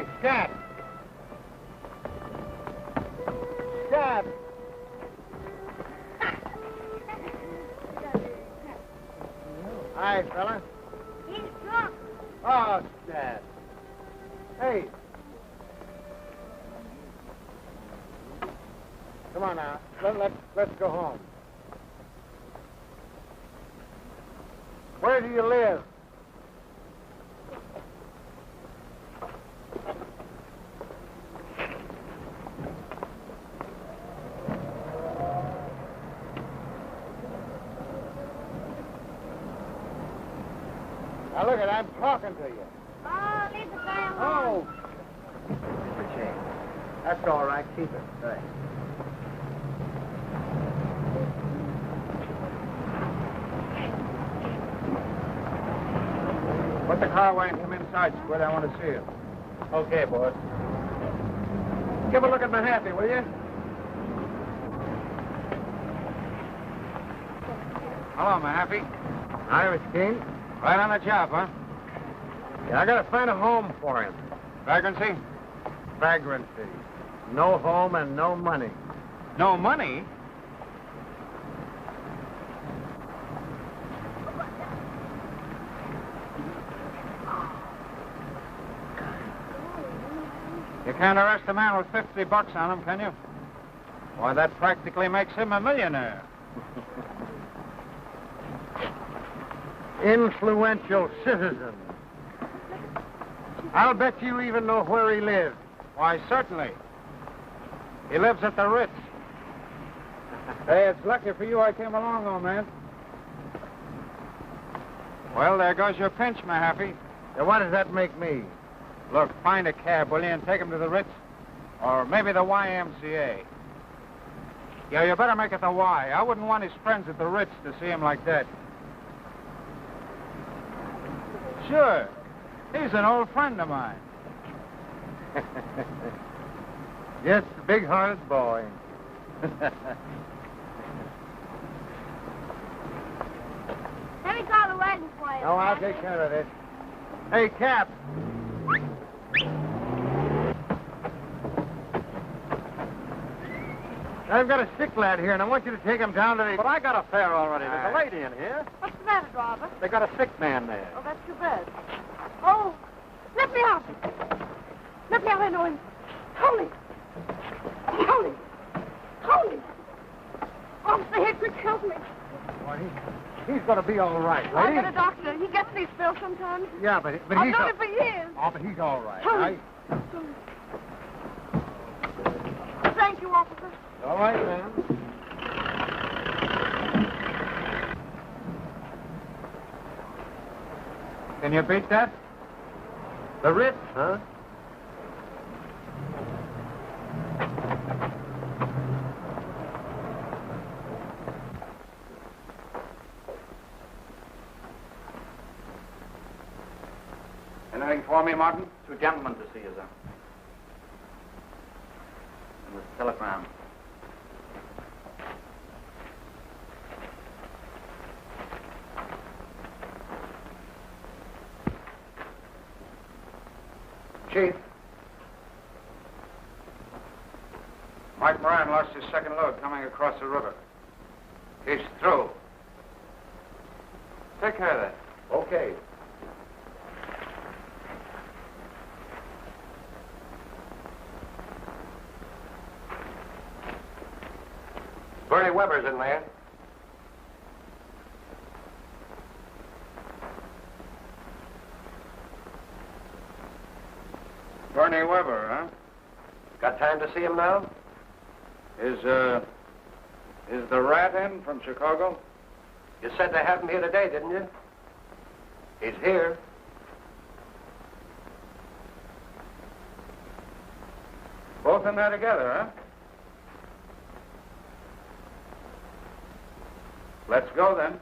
Hey, Scat! Scat! Hi, fella. He's drunk. Oh, Scat. Hey. Come on now. Let's go home. Where do you live? Now look I'm talking to you. Oh, leave the guy alone. Oh. It's a change. That's all right. Keep it. Thanks. Put the car away and come inside, Squid. I want to see you. Okay, boss. Give a look at Mahaffey, will you? Hello, Mahaffey. Hi, Mr. King. Right on the job, huh? Yeah, I gotta find a home for him. Vagrancy? Vagrancy. No home and no money. No money? You can't arrest a man with $50 on him, can you? Why, that practically makes him a millionaire. Influential citizen. I'll bet you even know where he lives. Why, certainly. He lives at the Ritz. Hey, it's lucky for you I came along, old man. Well, there goes your pinch, Mahaffey. Now, what does that make me? Look, find a cab, will you, and take him to the Ritz? Or maybe the YMCA. Yeah, you better make it the Y. I wouldn't want his friends at the Ritz to see him like that. Sure. He's an old friend of mine. Just a big-hearted boy. Let me call the wagon for you. Oh, I'll take care of this. Hey, Cap. I've got a sick lad here, and I want you to take him down to the... But I got a fare already. There's a lady in here. What's the matter, driver? They got a sick man there. Oh, that's too bad. Oh, let me out. Let me out, I know him. Tony. Tony. Tony. Officer Hickory killed me. Well, he's going to be all right, I lady. got a doctor. He gets these pills sometimes. Yeah, but I've he's... known him for years. Oh, but he's all right. Tony. Thank you, officer. All right, ma'am. Can you beat that? The Ritz, huh? Anything for me, Martin? Two gentlemen to see you, sir. And this telegram. Chief. Mike Moran lost his second load coming across the river. He's through. Take care of that. Okay. Bernie Weber's in there. Bernie Weber, huh? Got time to see him now? Is the rat in from Chicago? You said they have him here today, didn't you? He's here. Both in there together, huh? Let's go, then.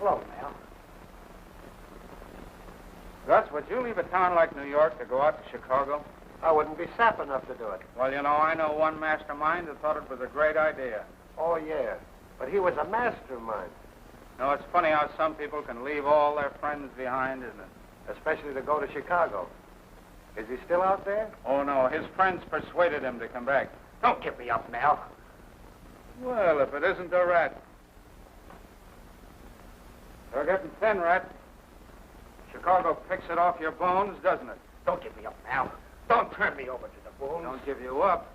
Hello, Mel. Gus, would you leave a town like New York to go out to Chicago? I wouldn't be sap enough to do it. Well, you know, I know one mastermind that thought it was a great idea. Oh, yeah. But he was a mastermind. No, it's funny how some people can leave all their friends behind, isn't it? Especially to go to Chicago. Is he still out there? Oh, no, his friends persuaded him to come back. Don't give me up, Mel. Well, if it isn't a rat. You're getting thin, Rat. Chicago picks it off your bones, doesn't it? Don't give me up, Mel. Don't turn me over to the bulls. Don't give you up.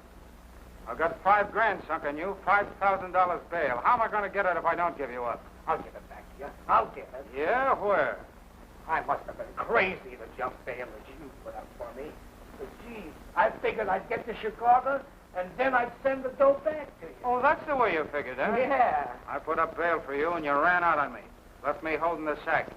I've got $5 grand sunk on you, $5,000 bail. How am I going to get it if I don't give you up? I'll give it back to you. I'll give it. Yeah, where? I must have been crazy to jump bail as you put up for me. But, gee, I figured I'd get to Chicago, and then I'd send the dough back to you. Oh, that's the way you figured, eh? Yeah. I put up bail for you, and you ran out on me. Left me holding the sack.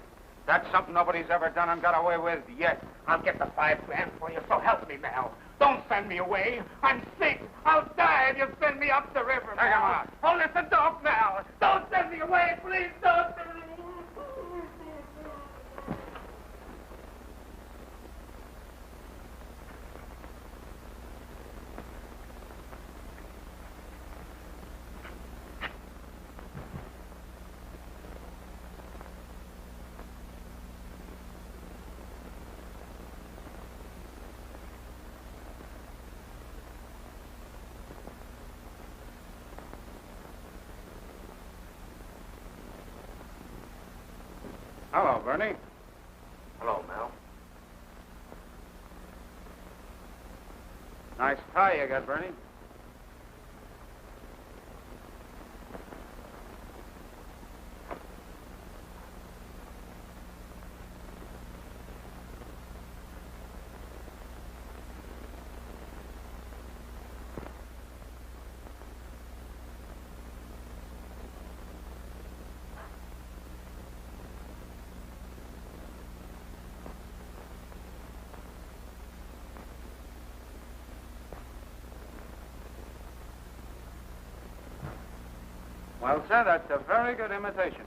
That's something nobody's ever done and got away with yet. I'll get the $5 grand for you, so help me, Mel. Don't send me away. I'm sick. I'll die if you send me up the river, Take him Mel. out. Oh, listen, don't, Mel. Don't send me away, please. Don't. Hello, Bernie. Hello, Mel. Nice tie you got, Bernie. Well, sir, that's a very good imitation.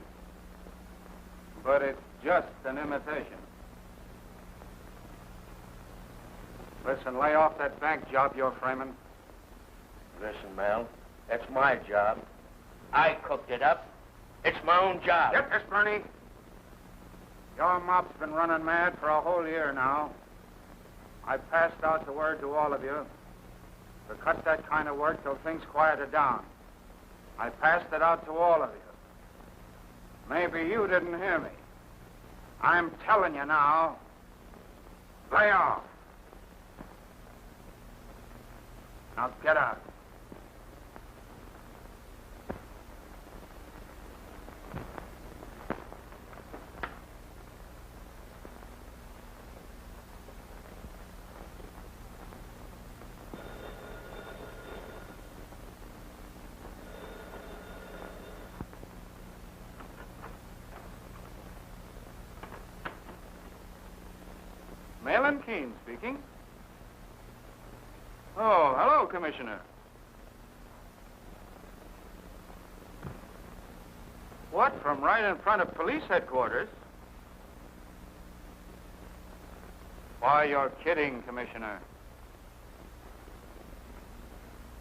But it's just an imitation. Listen, lay off that bank job you're framing. Listen, Mel, that's my job. I cooked it up. It's my own job. Get this, Bernie. Your mob's been running mad for a whole year now. I passed out the word to all of you to cut that kind of work till things quieted down. I passed it out to all of you. Maybe you didn't hear me. I'm telling you now, lay off. Now get out. Malin Keene speaking. Oh, hello, Commissioner. What, from right in front of police headquarters? Why, you're kidding, Commissioner.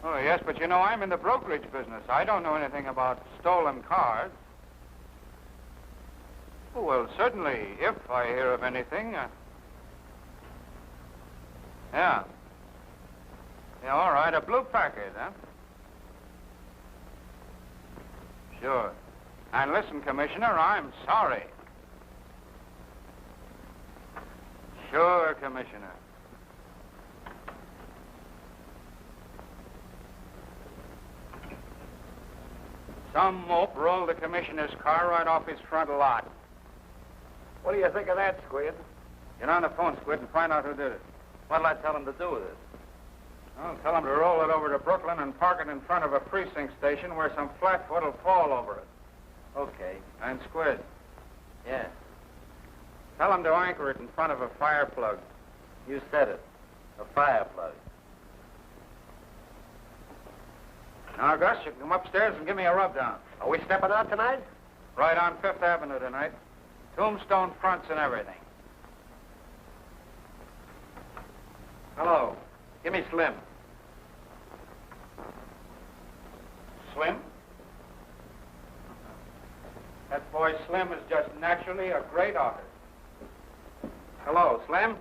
Oh, yes, but you know, I'm in the brokerage business. I don't know anything about stolen cars. Oh, well, certainly, if I hear of anything. Yeah. Yeah, all right, a blue Packard, huh? Sure. And listen, Commissioner, I'm sorry. Sure, Commissioner. Some mope rolled the Commissioner's car right off his front lot. What do you think of that, Squid? Get on the phone, Squid, and find out who did it. What'll I tell him to do with it? Well, tell him to roll it over to Brooklyn and park it in front of a precinct station where some flatfoot will fall over it. Okay. And Squid, Yeah. tell him to anchor it in front of a fire plug. You said it. A fire plug. Now, Gus, you can come upstairs and give me a rub-down. Are we stepping out tonight? Right on Fifth Avenue tonight. Tombstone fronts and everything. Hello. Give me Slim. Slim? That boy Slim is just naturally a great artist. Hello, Slim.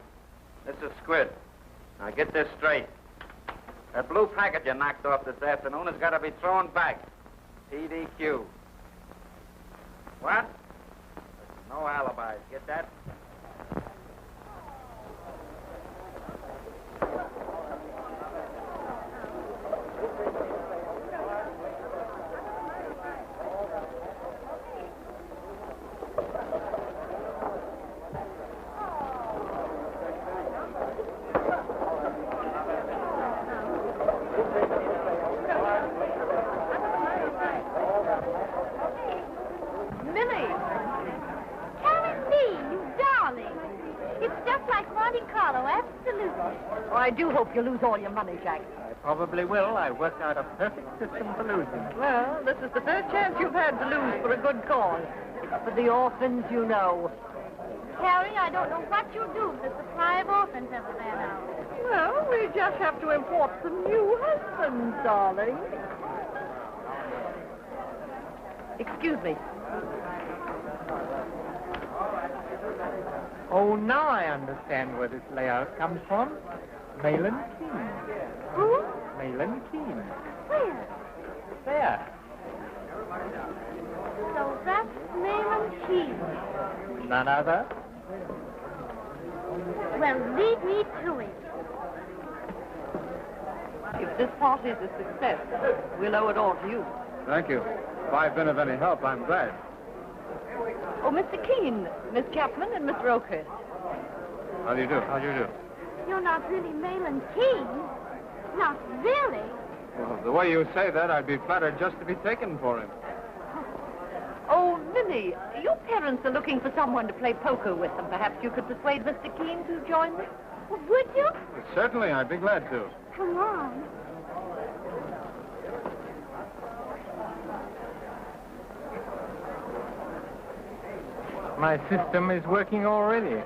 This is Squid. Now get this straight. That blue packet you knocked off this afternoon has got to be thrown back. PDQ. What? No alibis. Get that? I do hope you lose all your money, Jack. I probably will. I worked out a perfect system for losing. Well, this is the first chance you've had to lose for a good cause. It's for the orphans, you know. Harry, I don't know what you'll do if the supply of orphans ever ran out. Well, we just have to import some new husbands, darling. Excuse me. Oh, now I understand where this layout comes from. Malin Keene. Who? Malin Keene. Where? There. So that's Malin Keene. None other. Well, lead me to it. If this party is a success, we'll owe it all to you. Thank you. If I've been of any help, I'm glad. Oh, Mr. Keene, Miss Chapman, and Mr. Oakhurst. How do you do? How do you do? You're not really Malin Keene. Not really. Well, the way you say that, I'd be flattered just to be taken for him. Oh, Minnie, your parents are looking for someone to play poker with them. Perhaps you could persuade Mr. Keene to join them? Well, would you? Certainly, I'd be glad to. Come on. My system is working already.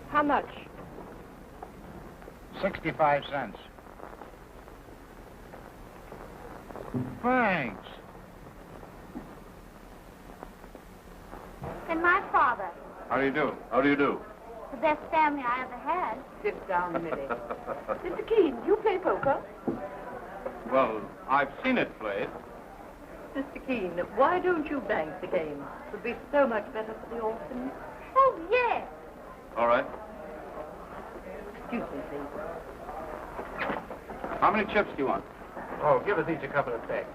How much? 65 cents. Thanks. And my father. How do you do? How do you do? The best family I ever had. Sit down, Minnie. Mr. Keene, you play poker? Well, I've seen it played. Mr. Keene, why don't you bank the game? It would be so much better for the orphans. Oh, yes. All right. Excuse me, please. How many chips do you want? Oh, give us each a couple of sticks.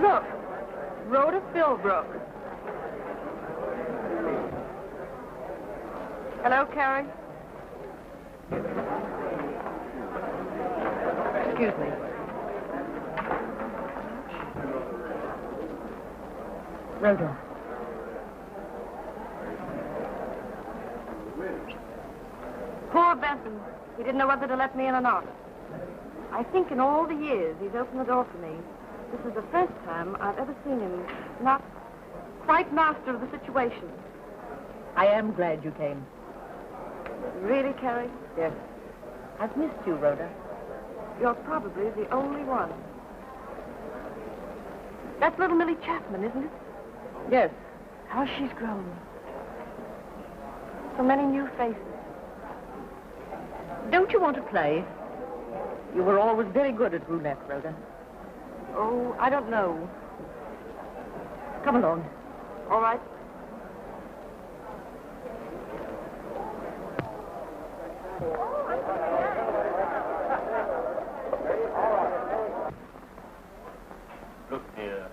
Look, Rhoda Philbrook. Hello, Carrie. Excuse me. Rhoda. Poor Benson. He didn't know whether to let me in or not. I think in all the years he's opened the door for me, this is the first time I've ever seen him not quite master of the situation. I am glad you came. Really, Carrie? Yes. I've missed you, Rhoda. You're probably the only one. That's little Millie Chapman, isn't it? Yes. How she's grown. So many new faces. Don't you want to play? You were always very good at roulette, Rhoda. Oh, I don't know. Come along. All right. Look here.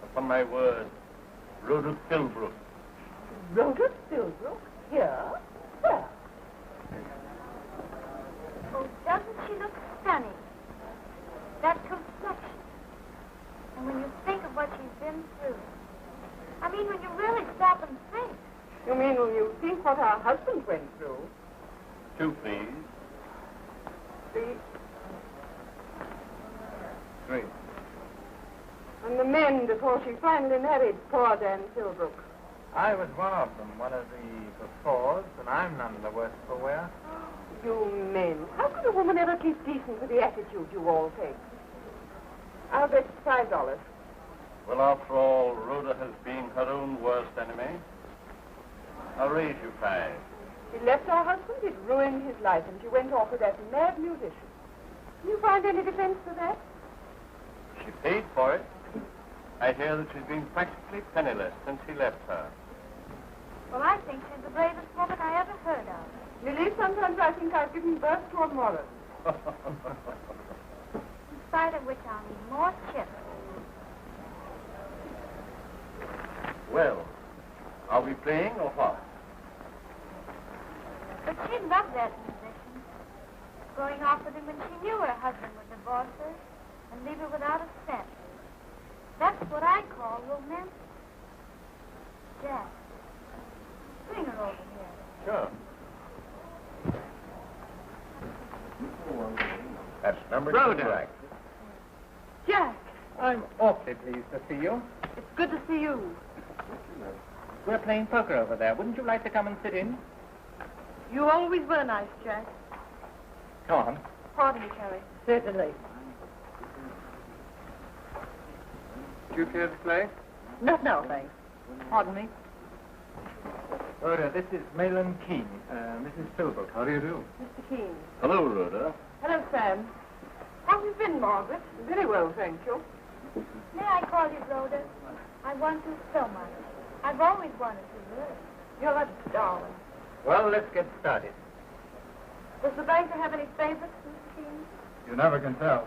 Upon my word, Rhoda Philbrook. Rhoda Philbrook? Here? Where? Oh, doesn't she look stunning? That complexion. And when you think of what she's been through. I mean, when you really stop and think. You mean when you think what our husband went through? 2, please. 3. 3. And the men before she finally married poor Dan Philbrook. I was one of them, one of the befores, and I'm none the worse for wear. You men. How could a woman ever keep decent with the attitude you all take? I'll bet $5. Well, after all, Rhoda has been her own worst enemy. I'll raise you 5. She left her husband, it ruined his life, and she went off with that mad musician. Can you find any defense for that? She paid for it. I hear that she's been practically penniless since he left her. Well, I think she's the bravest woman I ever heard of. Lily, sometimes I think I've given birth to a moron. In spite of which I'll need more chips. Well, are we playing or what? But she loved that musician. Going off with him when she knew her husband would divorce her and leave her without a cent. That's what I call romantic. Jack, bring her over here. Sure. That's number 2 track. Jack, I'm awfully pleased to see you. it's good to see you. We're playing poker over there. Wouldn't you like to come and sit in? You always were nice, Jack. Come on. Pardon me, Carrie. Certainly. Do you care to play? Not now, thanks. Pardon me. Rhoda, this is Malin Keene, Mrs. Philbrook. How do you do? Mr. Keene. Hello, Rhoda. Hello, Sam. How have you been, Margaret? Very well, thank you. May I call you Rhoda? I want to so much. I've always wanted to, really. You're a darling. Well, let's get started. Does the banker have any favorites, Mr. Keene? You never can tell.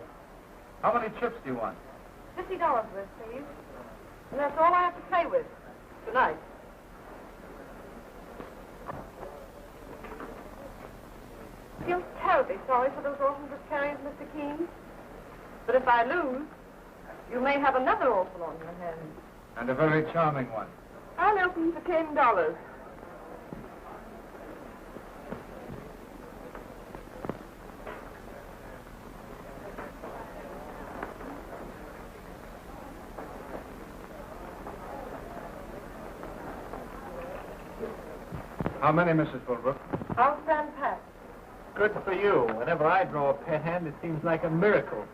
How many chips do you want? $50 worth, please. And that's all I have to play with tonight. I feel terribly sorry for those orphans of carriers, Mr. Keene. But if I lose, you may have another orphan on your hands. And a very charming one. I'll open for $10. How many, Mrs. Philbrook? I'll stand pat. Good for you. Whenever I draw a pair hand, it seems like a miracle.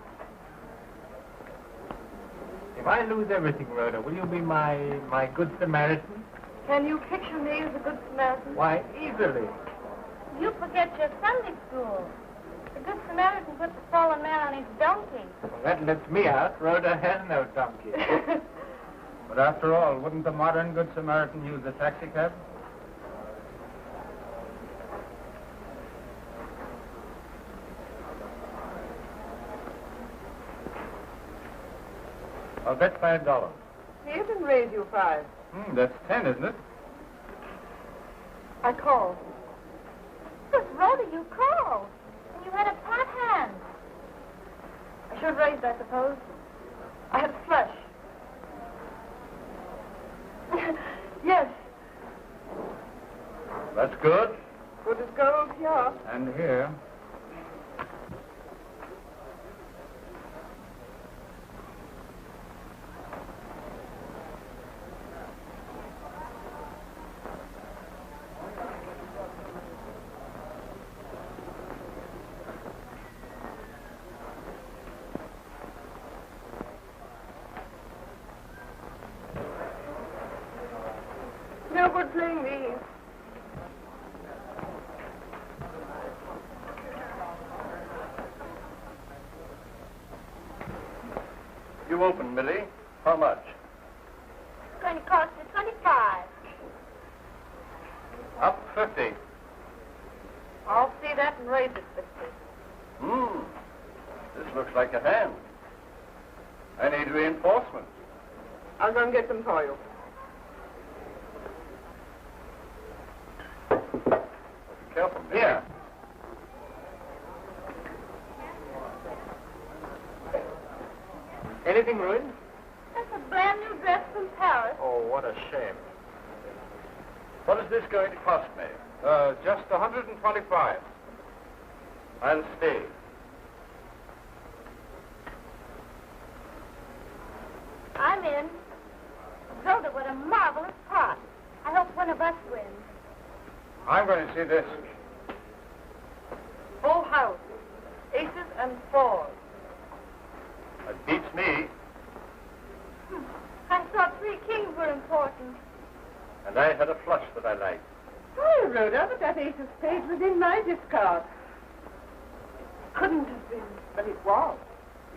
If I lose everything, Rhoda, will you be my good Samaritan? Can you picture me as a good Samaritan? Why, easily. You forget your Sunday school. The Good Samaritan put the fallen man on his donkey. Well, that lets me out. Rhoda has no donkey. But after all, wouldn't the modern Good Samaritan use a taxi cab? I'll bet $5. Here can raise you 5. That's 10, isn't it? I called. But Rhoda, you called. And you had a pot hand. I should have raised, I suppose. I had flush. Yes. That's good. Good as gold, yeah. And here. No good playing these. You open, Millie. How much? It's going to cost you 25. Up 50. I'll see that and raise it 50. This looks like a hand. I need reinforcements. I'll go and get them for you. help him. Yeah. Anything ruined? That's a brand new dress from Paris. Oh, what a shame. What is this going to cost me? Just 125. I'll stay. I'm in. Rhoda, what a marvelous part. I hope one of us wins. I'm going to see this. Full house. Aces and fours. That beats me. I thought 3 kings were important. And I had a flush that I liked. Oh, Rhoda, but that ace of spades was in my discard. Couldn't have been, but it was.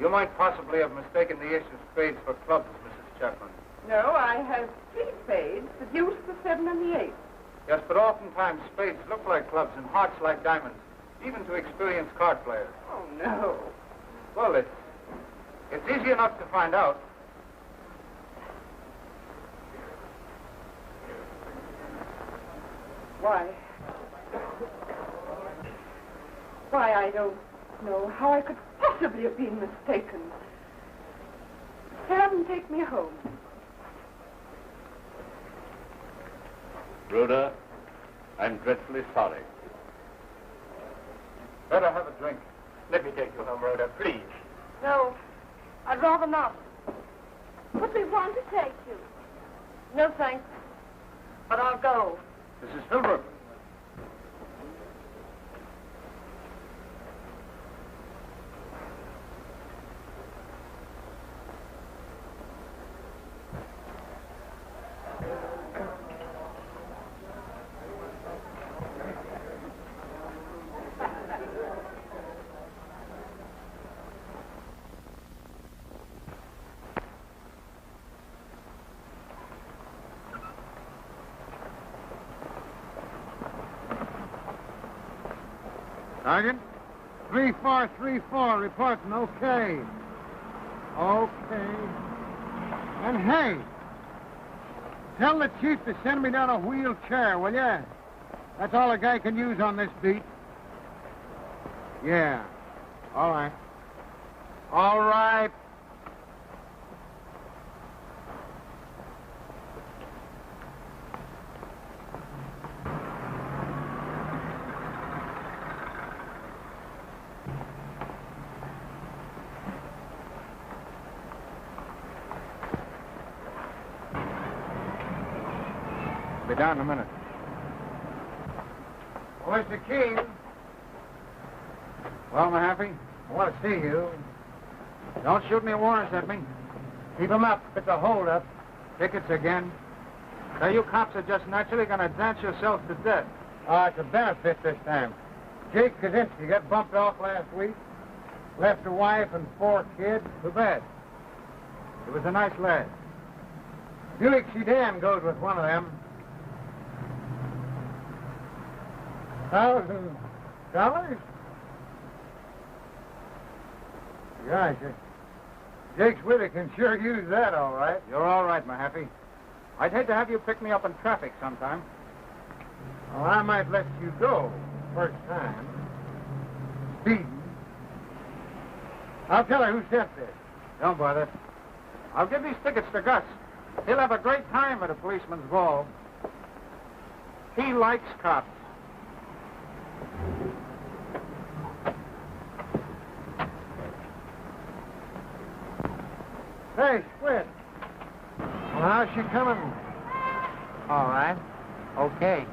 You might possibly have mistaken the ace of spades for clubs, Mrs. Chapman. No, I have 3 spades, the deuce, the 7, and the 8. Yes, but oftentimes spades look like clubs and hearts like diamonds, even to experienced card players. Oh, no. Well, it's easy enough to find out. Why, I don't know how I could possibly have been mistaken. Sam, take me home. Rhoda, I'm dreadfully sorry. Better have a drink. Let me take you home, Rhoda, please. No, I'd rather not. But we want to take you. No, thanks. But I'll go. Mrs. Philbrook. Sergeant, 3434 reporting okay. Okay. And hey, tell the chief to send me down a wheelchair, will ya? That's all a guy can use on this beat. Yeah. All right. All right. Be down in a minute. Well, Mr. King. Well, Mahaffey, I want to see you. Don't shoot any warrants at me. Keep 'em up. It's a hold-up. Tickets again. Now, you cops are just naturally going to dance yourselves to death. It's a benefit this time. Jake Kaczynski got bumped off last week. Left a wife and 4 kids. Too bad. He was a nice lad. Buick sedan goes with one of them. $1,000? Gosh, Jake's Willie can sure use that, all right. You're all right, Mahaffey. I'd hate to have you pick me up in traffic sometime. Well, I might let you go first time. Speeding. I'll tell her who sent this. Don't bother. I'll give these tickets to Gus. He'll have a great time at a policeman's ball. He likes cops. Hey, Squid. Well, how's she coming? All right. Okay.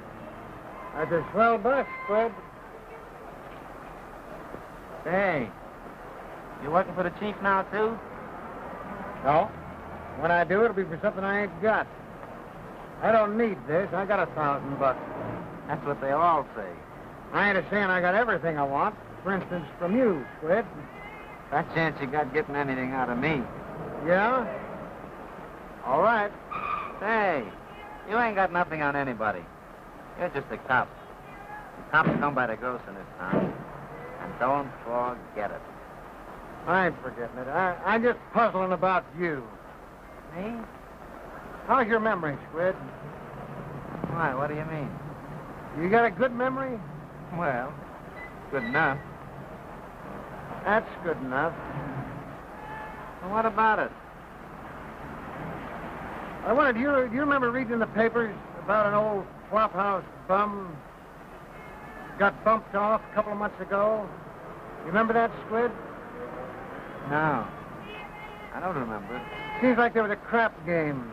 That's a swell bus, Squid. Say, you working for the chief now, too? No. When I do, it'll be for something I ain't got. I don't need this. I got $1,000. That's what they all say. I ain't a-saying I got everything I want. For instance, from you, Squid. That chance you got getting anything out of me. Yeah? All right. Say, you ain't got nothing on anybody. You're just a cop. Cops come by the gross in this town. And don't forget it. I ain't forgetting it. I'm just puzzling about you. Me? How's your memory, Squid? Why, what do you mean? You got a good memory? Well, good enough. That's good enough. Well, what about it? I wondered, do you remember reading in the papers about an old flophouse bum got bumped off a couple of months ago? You remember that, Squid? No. I don't remember it. Seems like there was a crap game.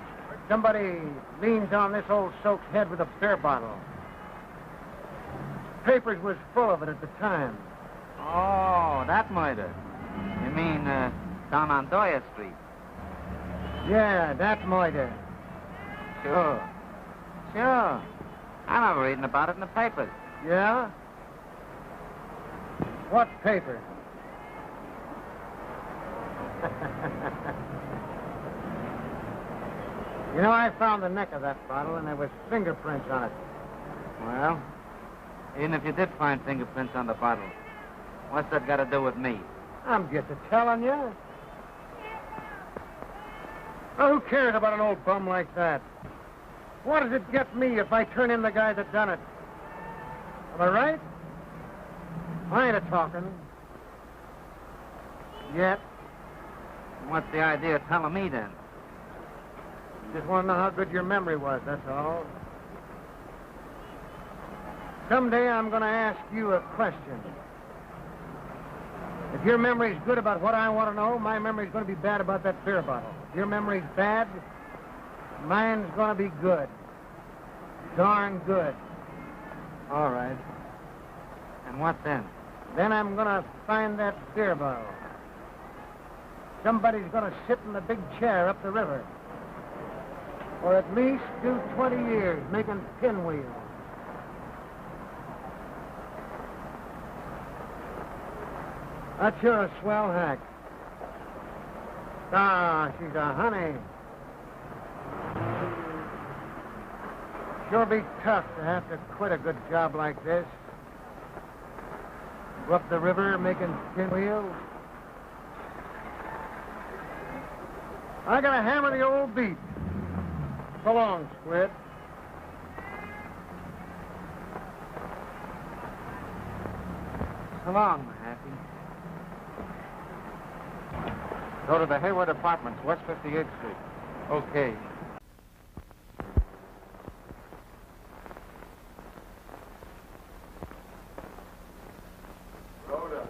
Somebody leans on this old soak's head with a beer bottle. Papers was full of it at the time. Oh, that murder. You mean, down on Doyer Street? Yeah, that murder. Sure. Sure. I remember reading about it in the papers. Yeah? What paper? You know, I found the neck of that bottle, and there was fingerprints on it. Well, even if you did find fingerprints on the bottle, what's that got to do with me? I'm just telling you. Well, who cares about an old bum like that? What does it get me if I turn in the guy that done it? Am I right? I ain't a-talking. Yet. What's the idea of telling me, then? Just want to know how good your memory was, that's all. Someday I'm going to ask you a question. If your memory's good about what I want to know, my memory's going to be bad about that beer bottle. If your memory's bad, mine's going to be good. Darn good. All right. And what then? Then I'm going to find that beer bottle. Somebody's going to sit in the big chair up the river. Or at least do 20 years making pinwheels. That's sure a swell hack. Ah, she's a honey. Sure be tough to have to quit a good job like this. Go up the river making pinwheels. I gotta hammer the old beat. So long, Squid. So long, Happy. Go to the Hayward Apartments, West 58th Street. Okay. Rhoda.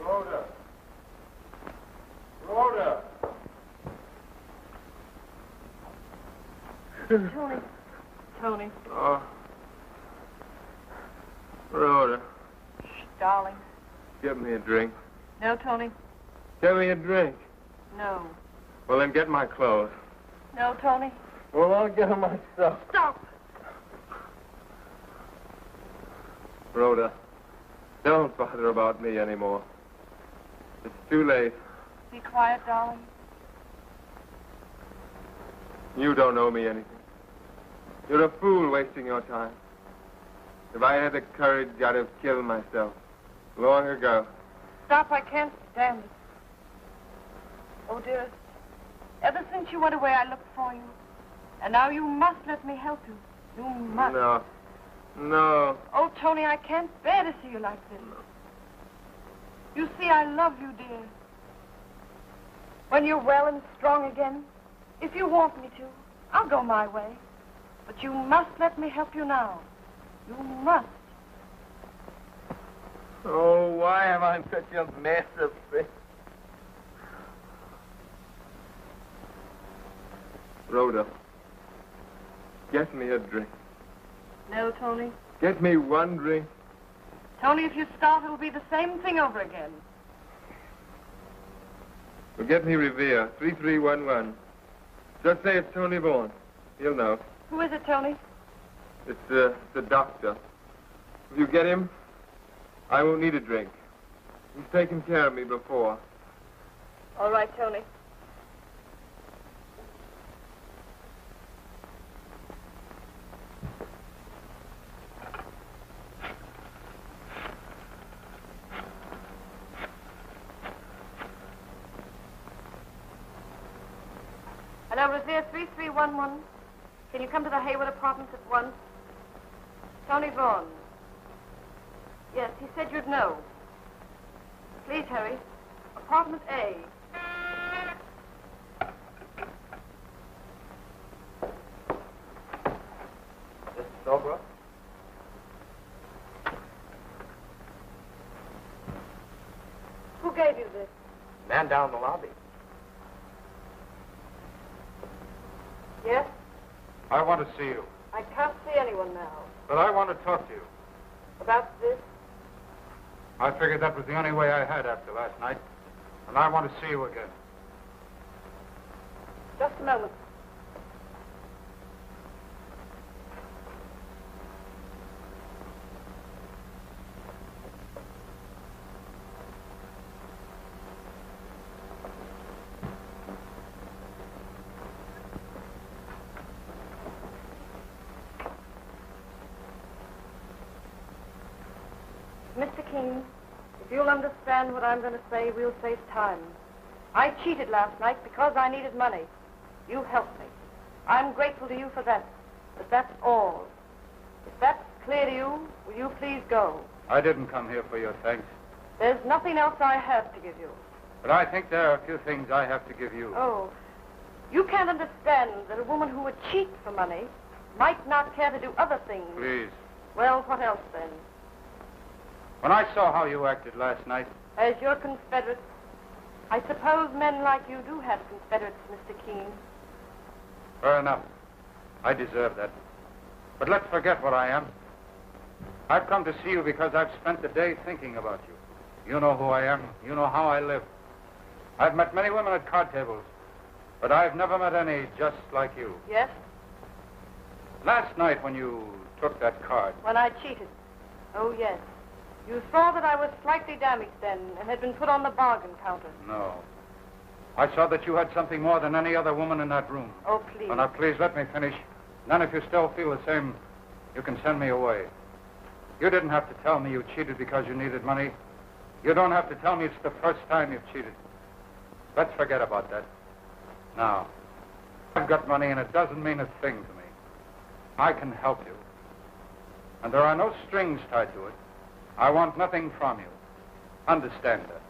Rhoda. Rhoda. Tony. Tony. Oh. Rhoda, Shh, darling. get me a drink. No, Tony. Get me a drink. No. Well, then get my clothes. No, Tony. Well, I'll get them myself. Stop. Rhoda, don't bother about me anymore. It's too late. Be quiet, darling. You don't owe me anything. You're a fool wasting your time. If I had the courage, I'd have killed myself long ago. Stop, I can't stand it. Oh, dearest, ever since you went away, I looked for you. And now you must let me help you. You must. No. No. Oh, Tony, I can't bear to see you like this. You see, I love you, dear. When you're well and strong again, if you want me to, I'll go my way. But you must let me help you now. You must. Oh, why am I such a mess of things? Rhoda, get me a drink. No, Tony. Get me one drink. Tony, if you start, it'll be the same thing over again. Well, get me Revere, 3311. Just say it's Tony Vaughan. He'll know. Who is it, Tony? It's the doctor. If you get him, I won't need a drink. He's taken care of me before. All right, Tony. Hello, Revere 3311. Can you come to the Hayward Apartments at once? Tony Vaughn. Yes, he said you'd know. Please hurry. Apartment A. Mr. Sobra? Who gave you this? Man down in the lobby. Yes? I want to see you. I can't see anyone now. But I want to talk to you. About this? I figured that was the only way I had after last night. And I want to see you again. Just a moment. Mr. King, if you'll understand what I'm going to say, we'll save time. I cheated last night because I needed money. You helped me. I'm grateful to you for that. But that's all. If that's clear to you, will you please go? I didn't come here for your thanks. There's nothing else I have to give you. But I think there are a few things I have to give you. Oh, you can't understand that a woman who would cheat for money might not care to do other things. Please. Well, what else then? When I saw how you acted last night, As your confederate, I suppose men like you do have confederates, Mr. King. fair enough. I deserve that. But let's forget what I am. I've come to see you because I've spent the day thinking about you. You know who I am. You know how I live. I've met many women at card tables, but I've never met any just like you. Yes? Last night when you took that card, When I cheated. Oh, yes. You saw that I was slightly damaged then and had been put on the bargain counter. no. I saw that you had something more than any other woman in that room. Oh, please. Oh, now, please, let me finish. Then if you still feel the same, you can send me away. You didn't have to tell me you cheated because you needed money. You don't have to tell me it's the first time you've cheated. Let's forget about that. Now, I've got money and it doesn't mean a thing to me. I can help you. And there are no strings tied to it. I want nothing from you. Understand that.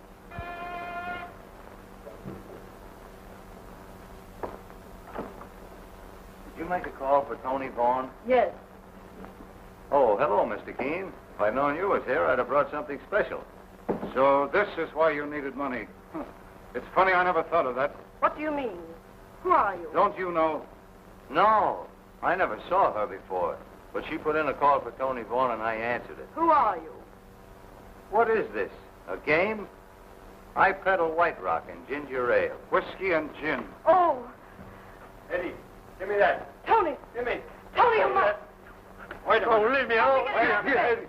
Did you make a call for Tony Vaughn? Yes. Oh, hello, Mr. Keene. If I'd known you was here, I'd have brought something special. So this is why you needed money. It's funny I never thought of that. What do you mean? Who are you? Don't you know? No, I never saw her before. But she put in a call for Tony Vaughn, and I answered it. Who are you? What is this, a game? I peddle White Rock and ginger ale. Whiskey and gin. Oh, Eddie, give me that. Tony. Give me. Tony, you must. Wait a minute. Oh, leave me alone. Let me get Wait, it.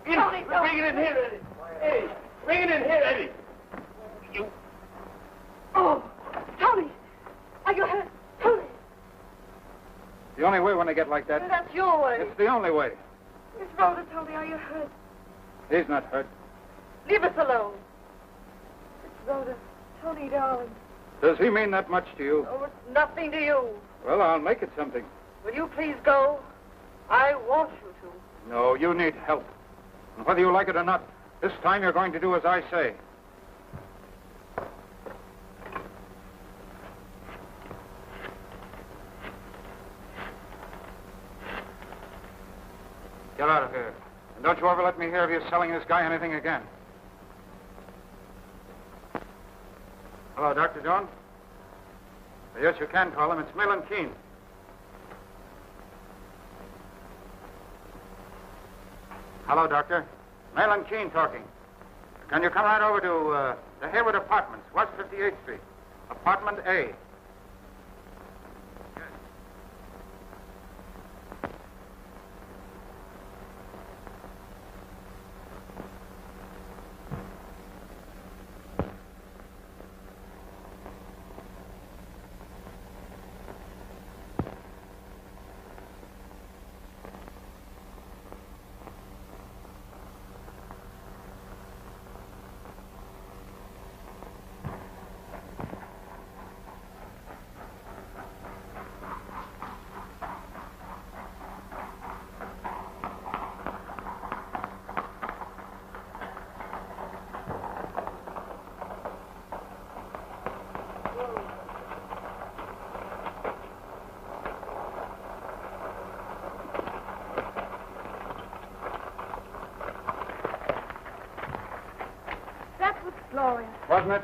Eddie. Tony, don't. Bring it in here, Eddie. Eddie, bring it in here, Eddie. You. Oh, Tony. Are you hurt? Tony. The only way when I get like that, That's your way. it's the only way. Miss Rhoda, Tony, are you hurt? He's not hurt. Leave us alone. Miss Rhoda, Tony, darling. Does he mean that much to you? Oh, it's nothing to you. Well, I'll make it something. Will you please go? I want you to. No, you need help. And whether you like it or not, this time you're going to do as I say. Get out of here. And don't you ever let me hear of you selling this guy anything again. Hello, Dr. John? Yes, you can call him. It's Millen Keene. Hello, Doctor. Millen Keene talking. Can you come right over to the Hayward Apartments, West 58th Street, Apartment A? glorious. Wasn't it?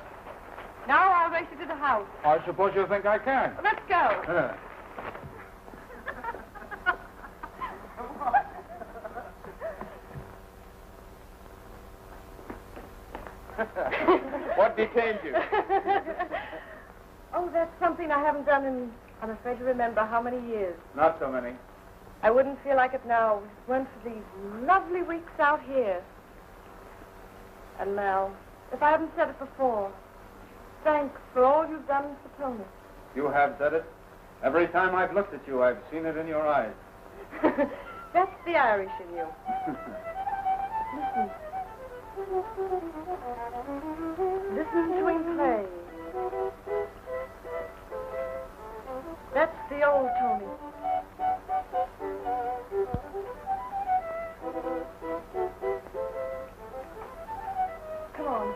Now I'll race you to the house. I suppose you think I can. Let's go. What detained you? Oh, that's something I haven't done in, I'm afraid to remember how many years. Not so many. I wouldn't feel like it now if it weren't for these lovely weeks out here. And Mel, if I haven't said it before, thanks for all you've done for Tony. You have said it. Every time I've looked at you, I've seen it in your eyes. That's the Irish in you. Listen. Listen to him play. That's the old Tony. Come on.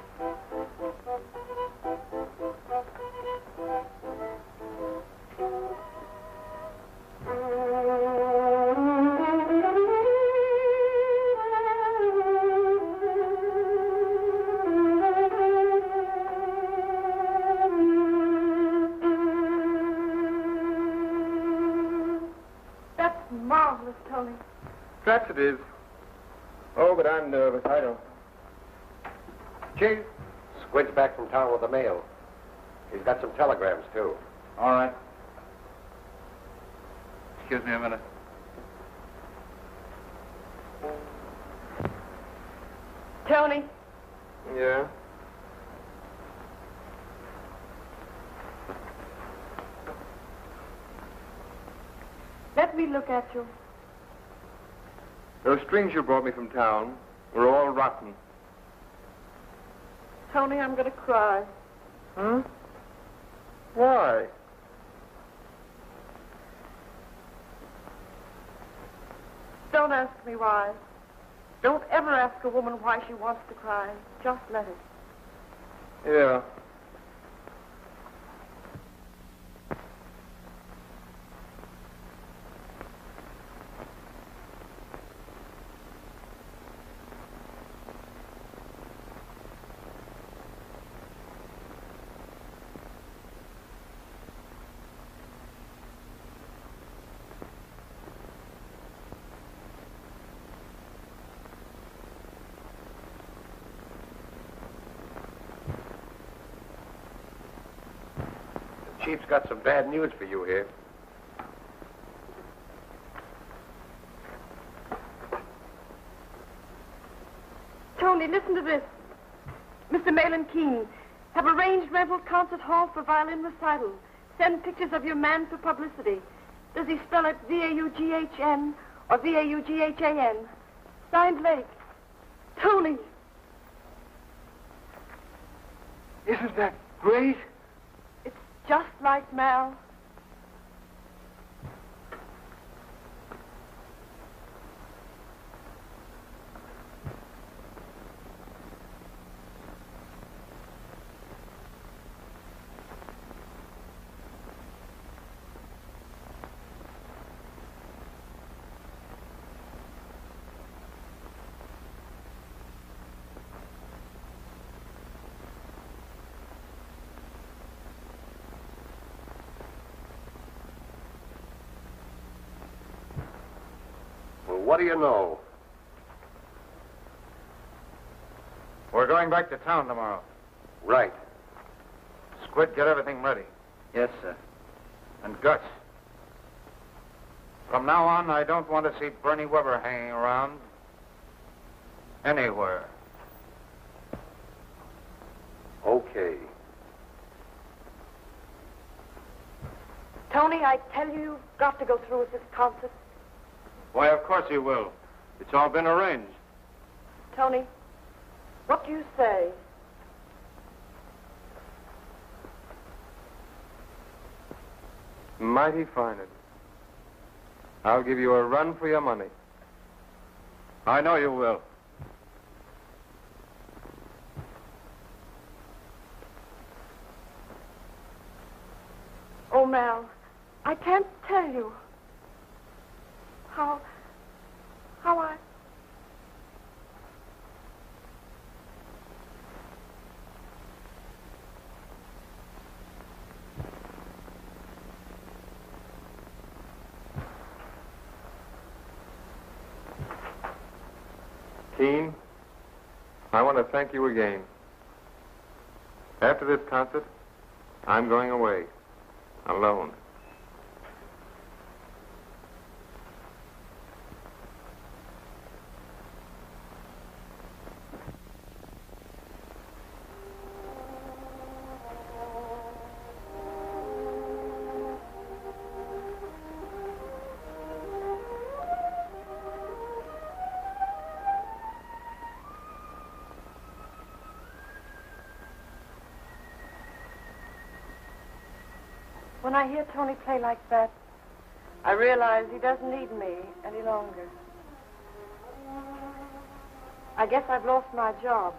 That's marvelous, Tony. Perhaps it is. Oh, but I'm nervous. I don't. Chief, Squid's back from town with the mail. He's got some telegrams, too. All right. Excuse me a minute. Tony, Yeah? let me look at you. Those strings you brought me from town were all rotten. Tony, I'm going to cry. Huh? Why? Don't ask me why. Don't ever ask a woman why she wants to cry. Just let it. Yeah. Chief's got some bad news for you here. Tony, listen to this. Mr. Malin Keene, have arranged rental concert hall for violin recital. Send pictures of your man for publicity. Does he spell it V-A-U-G-H-N or V-A-U-G-H-A-N? Signed Lake. Tony. Isn't that great? It's just like Mal. What do you know? We're going back to town tomorrow. Right. Squid, get everything ready. Yes, sir. And Gus. From now on, I don't want to see Bernie Weber hanging around anywhere. Okay. Tony, I tell you, you've got to go through with this concert. Why, of course he will. It's all been arranged. Tony, what do you say? Mighty fine it. I'll give you a run for your money. I know you will. Oh, Mal, I can't tell you how I... Keene, I want to thank you again. After this concert, I'm going away. Alone. When I hear Tony play like that, I realize he doesn't need me any longer. I guess I've lost my job.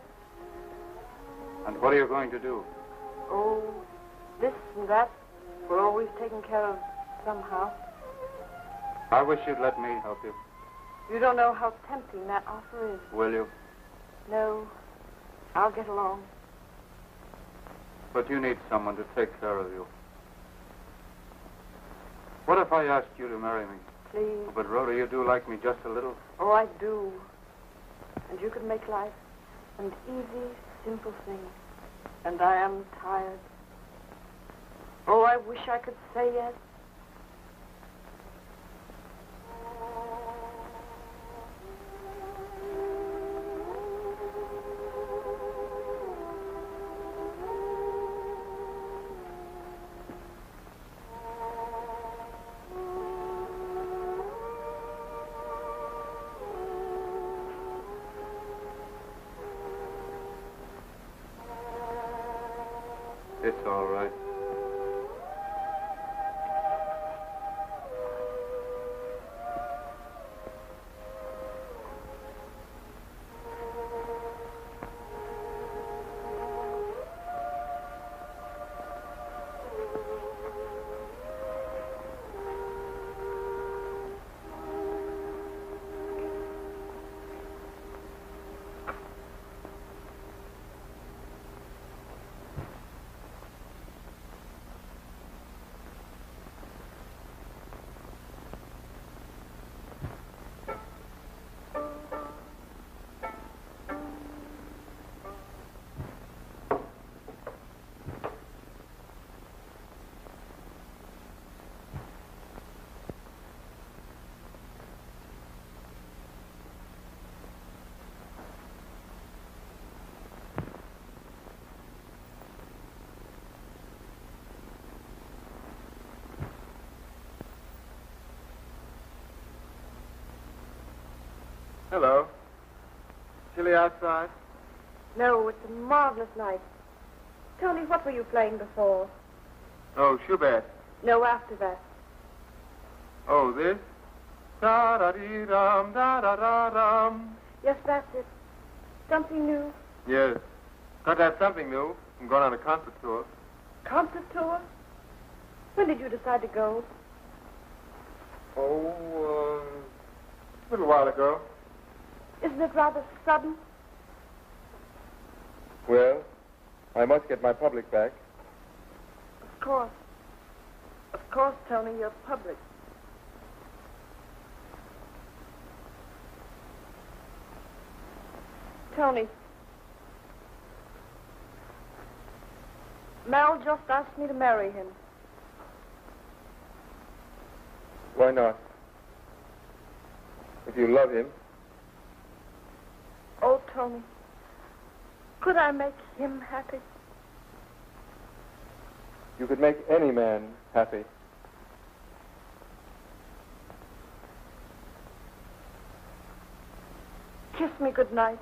And what are you going to do? Oh, this and that. We're always taken care of somehow. I wish you'd let me help you. You don't know how tempting that offer is. Will you? No, I'll get along. But you need someone to take care of you. What if I asked you to marry me? Please. But, Rhoda, you do like me just a little. Oh, I do. And you could make life an easy, simple thing. And I am tired. Oh, I wish I could say yes. It's all right. Hello. Chilly outside? No, it's a marvelous night. Tony, what were you playing before? Oh, Schubert. No, after that. Oh, this? Da-da-dee-dum, da-da-da-dum. Yes, that's it. Something new. Yes. Got to have something new. I'm going on a concert tour. Concert tour? When did you decide to go? Oh, a little while ago. Isn't it rather sudden? Well, I must get my public back. Of course. Of course, Tony, you're public. Tony. Mel just asked me to marry him. Why not? If you love him. Oh, Tony. Could I make him happy? You could make any man happy. Kiss me good night.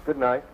Good night.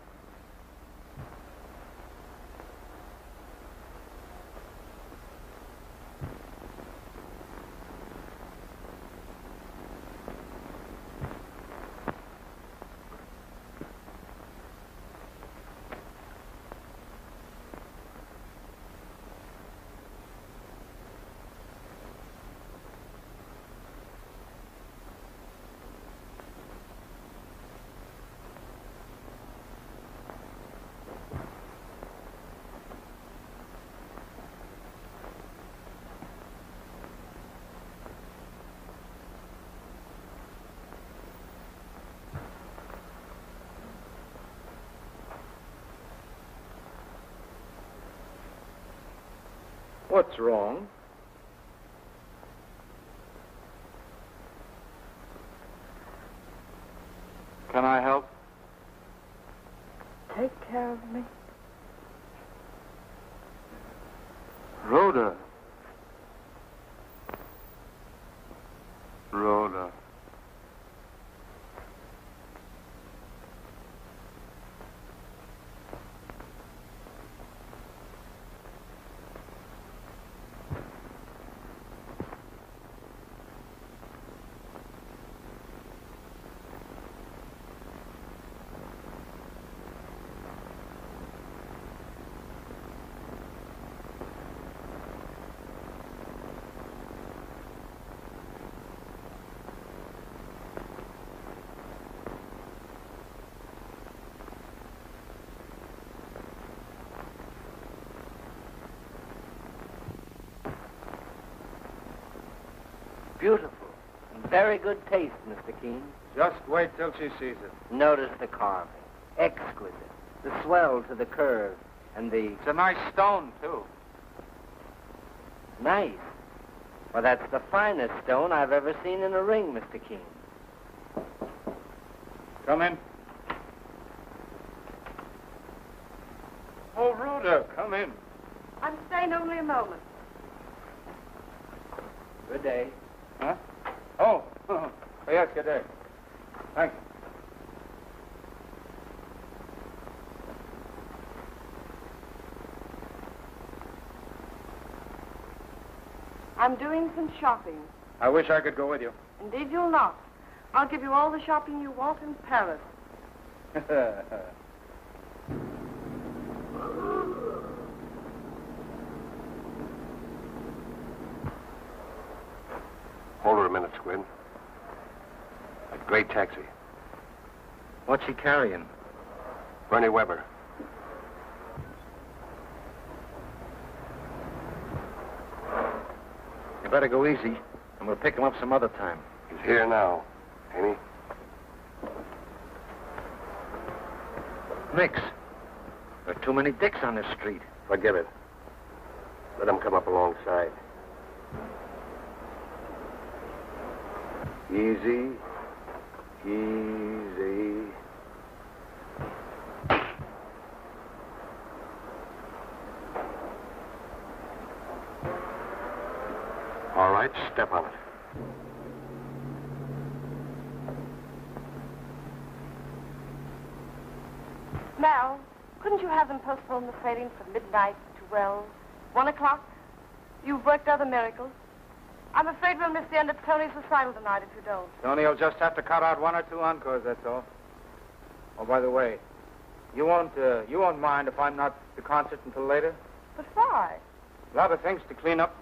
What's wrong? Can I help? Take care of me. Rhoda. Rhoda. Beautiful. In very good taste, Mr. Keene. Just wait till she sees it. Notice the carving. Exquisite. The swell to the curve. And the... It's a nice stone, too. Nice. Well, that's the finest stone I've ever seen in a ring, Mr. Keene. Come in. Oh, Rhoda, come in. I'm staying only a moment. Good day. Huh? Oh, yes, good day. Thank you. I'm doing some shopping. I wish I could go with you. Indeed, you'll not. I'll give you all the shopping you want in Paris. Hold her a minute, Squid. A great taxi. What's she carrying? Bernie Weber. You better go easy, and we'll pick him up some other time. He's here now, ain't he? Nix. There are too many dicks on this street. Forget it. Let him come up alongside. Easy. Easy. All right, step on it. Mal, couldn't you have them postpone the sailing from midnight to, 1 o'clock? You've worked other miracles. I'm afraid we'll miss the end of Tony's recital tonight if you don't. Tony will just have to cut out 1 or 2 encores, that's all. Oh, by the way, you won't mind if I'm not at the concert until later? But why? A lot of things to clean up.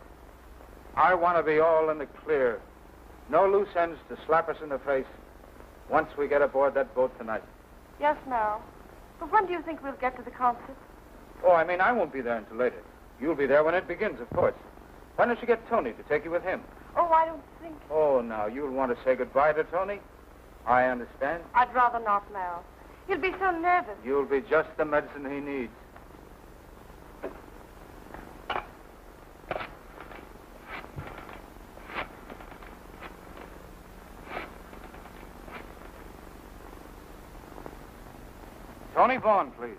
I want to be all in the clear. No loose ends to slap us in the face once we get aboard that boat tonight. Yes, Mal. But when do you think we'll get to the concert? Oh, I mean, I won't be there until later. You'll be there when it begins, of course. Why don't you get Tony to take you with him? Oh, I don't think... Oh, now, you'll want to say goodbye to Tony? I understand. I'd rather not, Mal. He'll be so nervous. You'll be just the medicine he needs. Tony Vaughn, please.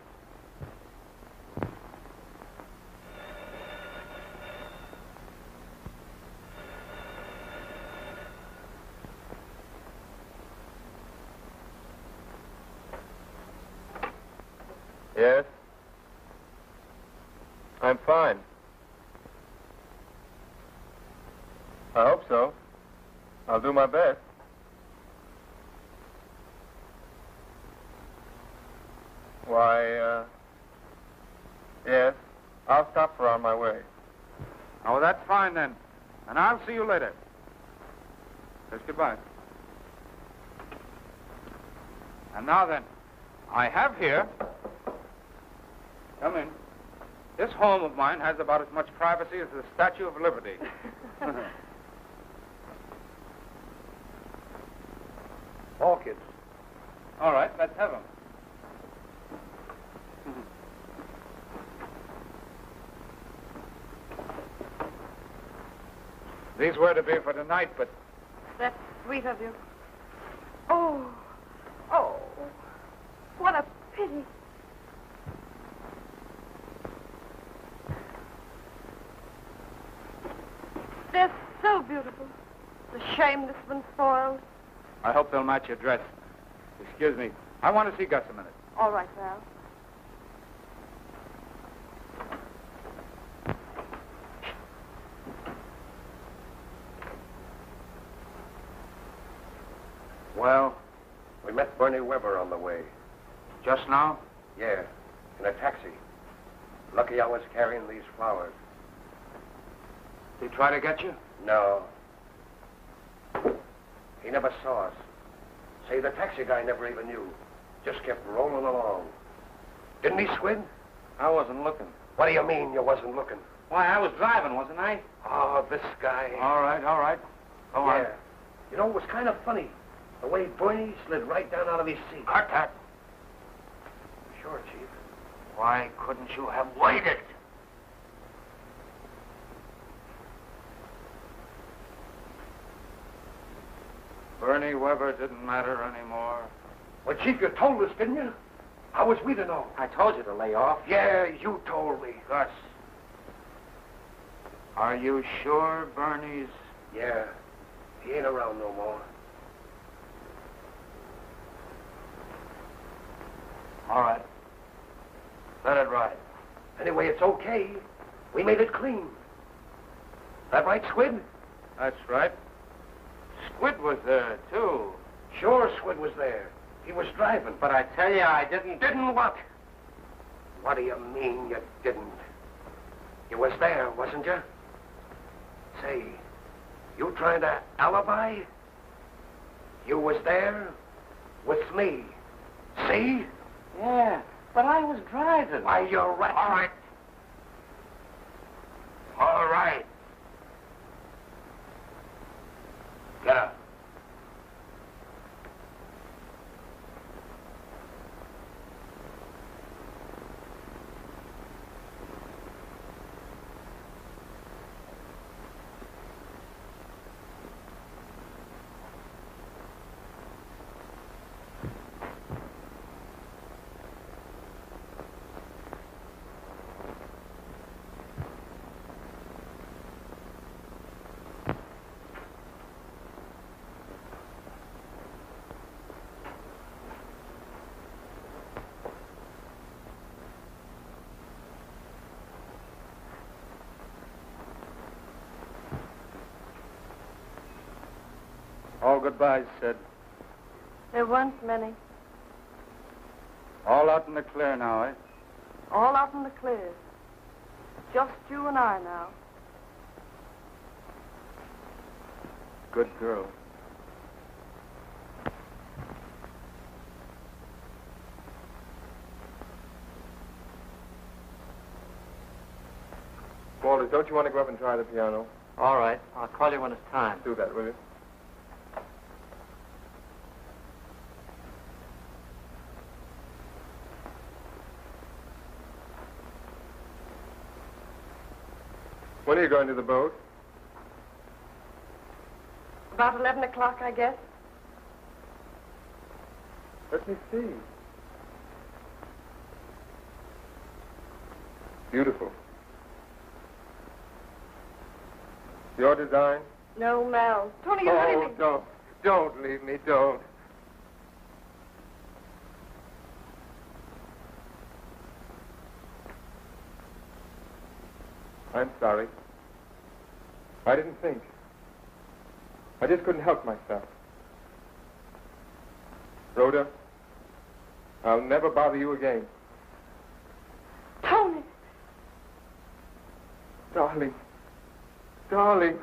Yes? I'm fine. I hope so. I'll do my best. Why, yes. I'll stop for on my way. Oh, that's fine, then. And I'll see you later. Just goodbye. And now, then, I have here... Come in. This home of mine has about as much privacy as the Statue of Liberty. Orchids. All right, let's have them. These were to be for tonight, but That's sweet of you. Oh, what a pity. They're so beautiful. It's a shame this one's spoiled. I hope they'll match your dress. Excuse me. I want to see Gus a minute. All right, Val. Well, we met Bernie Weber on the way. Just now? Yeah, in a taxi. Lucky I was carrying these flowers. He try to get you? No. He never saw us. Say, the taxi guy never even knew. Just kept rolling along. Didn't he, Squid? I wasn't looking. What do you mean you wasn't looking? Why, I was driving, wasn't I? Oh, this guy. All right. Go on. Yeah. You know, it was kind of funny. The way Bernie slid right down out of his seat. Cut that. Sure, Chief. Why couldn't you have waited? Bernie Weber didn't matter anymore. Well, Chief, you told us, didn't you? How was we to know? I told you to lay off. Yeah, you told me. Gus, are you sure Bernie's... Yeah. He ain't around no more. All right. Let it ride. Anyway, it's okay. We made it clean. That right, Squid? That's right. Squid was there, too. Sure, Squid was there. He was driving. But I tell you, I didn't... Didn't what? What do you mean you didn't? You was there, wasn't you? Say, you trying to alibi? You was there with me. See? Yeah, but I was driving. Why, you're right. All right. All right. Get up. All goodbyes, Sid. There weren't many. All out in the clear now, eh? All out in the clear. Just you and I now. Good girl. Walter, don't you want to go up and try the piano? All right. I'll call you when it's time. Do that, will you? When are you going to the boat? About 11 o'clock, I guess. Let me see. Beautiful. Your design? No, Mel. Tony, you're Oh, really... don't leave me, don't. I'm sorry. I didn't think. I just couldn't help myself. Rhoda, I'll never bother you again. Tony! Darling. Darling.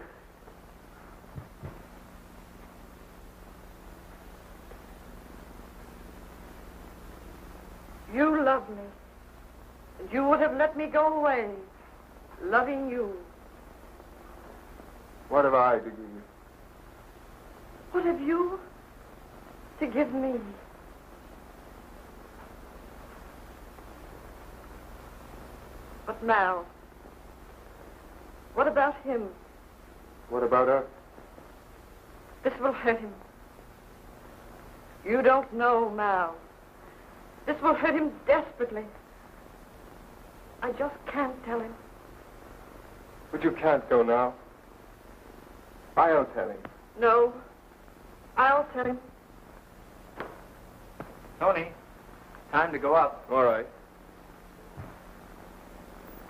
You love me. And you would have let me go away, loving you. What have I to give you? What have you to give me? But Mal, what about him? What about us? This will hurt him. You don't know, Mal. This will hurt him desperately. I just can't tell him. But you can't go now. I'll tell him. No. I'll tell him. Tony, time to go up. All right.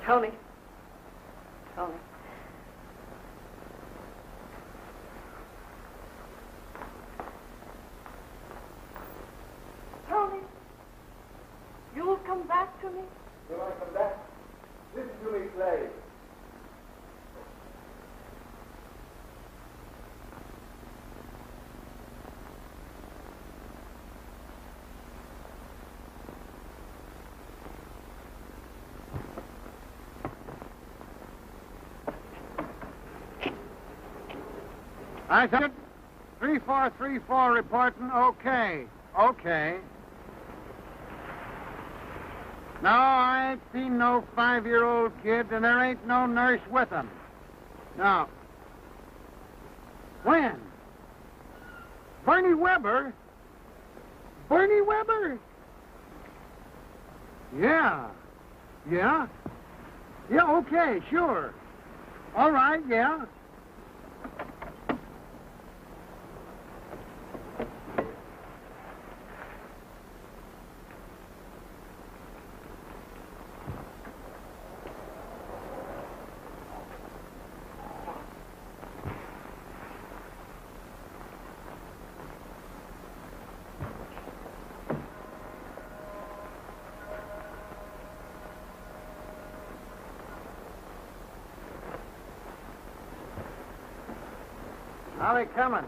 Tony. Tony. Tony. You'll come back to me? Will I come back? Listen to me play. I said 3434 reporting okay. Okay. No, I ain't seen no 5-year-old kid, and there ain't no nurse with them. No. When? Bernie Weber? Bernie Weber? Yeah. Yeah? Yeah, okay, sure. All right, yeah. How they coming?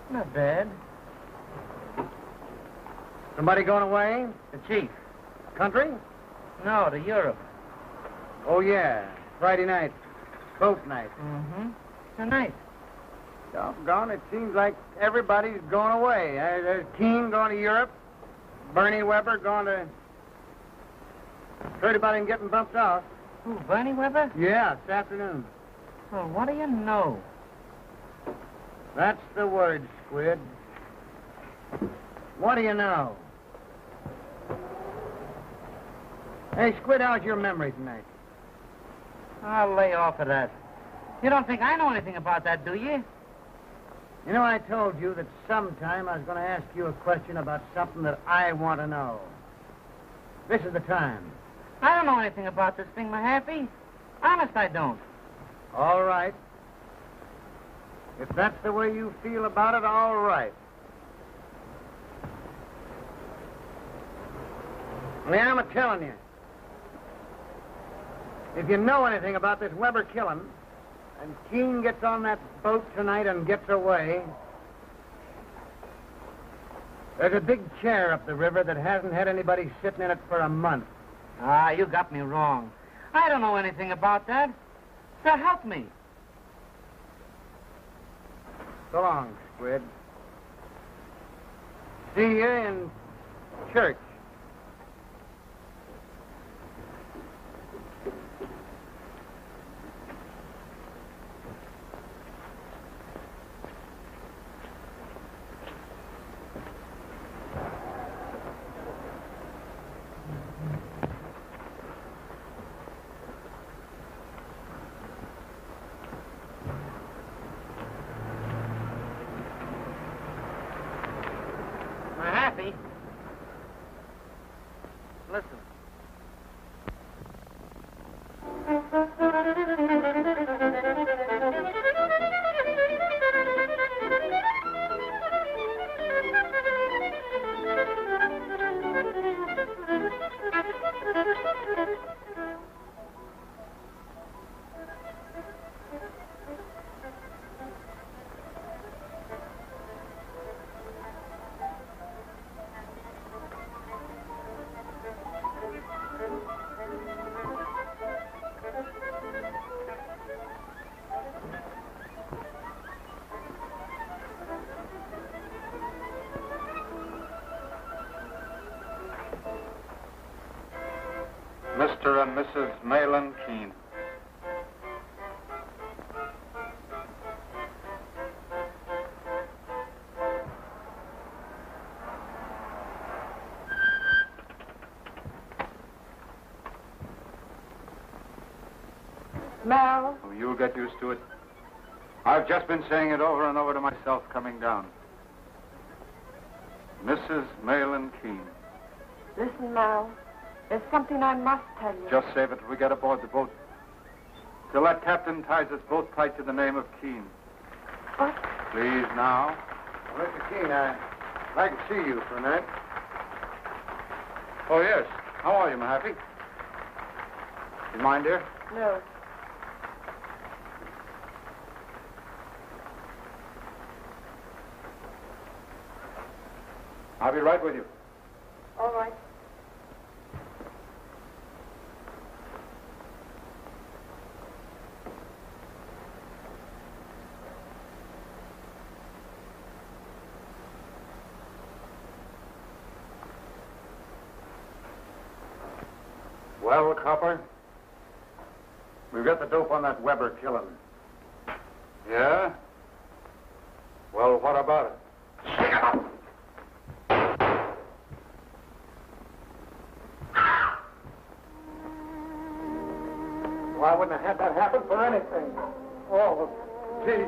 Not bad. Somebody going away? The chief. Country? No, to Europe. Oh, yeah. Friday night. Boat night. Mm-hmm. So nice. Doggone, it seems like everybody's going away. There's Keene going to Europe. Bernie Weber going to... Heard about him getting bumped off. Who, Bernie Weber? Yeah, this afternoon. Well, what do you know? That's the word, Squid. What do you know? Hey, Squid, how's your memory tonight? I'll lay off of that. You don't think I know anything about that, do you? You know, I told you that sometime I was going to ask you a question about something that I want to know. This is the time. I don't know anything about this thing, Mahaffey. Honest, I don't. All right. If that's the way you feel about it, all right. I mean, I'm a-telling you. If you know anything about this Weber killing, and Keene gets on that boat tonight and gets away, there's a big chair up the river that hasn't had anybody sitting in it for a month. Ah, you got me wrong. I don't know anything about that. So help me. So long, Squid. See you in church. Mahaffey. Listen. Mr. and Mrs. Malin Keene. Mal. Oh, you'll get used to it. I've just been saying it over and over to myself coming down. Mrs. Malin Keene. Listen, Mal. There's something I must tell you. Just save it till we get aboard the boat. Till that captain ties us both tight to the name of Keene. What? Please, now. Well, Mr. Keene, I'd like to see you for a minute. Oh, yes. How are you, my happy? You mind, dear? No. I'll be right with you. All right. Well, Copper, we've got the dope on that Weber killing. Yeah? Well, what about it? Well, I wouldn't have had that happen for anything. Oh, gee.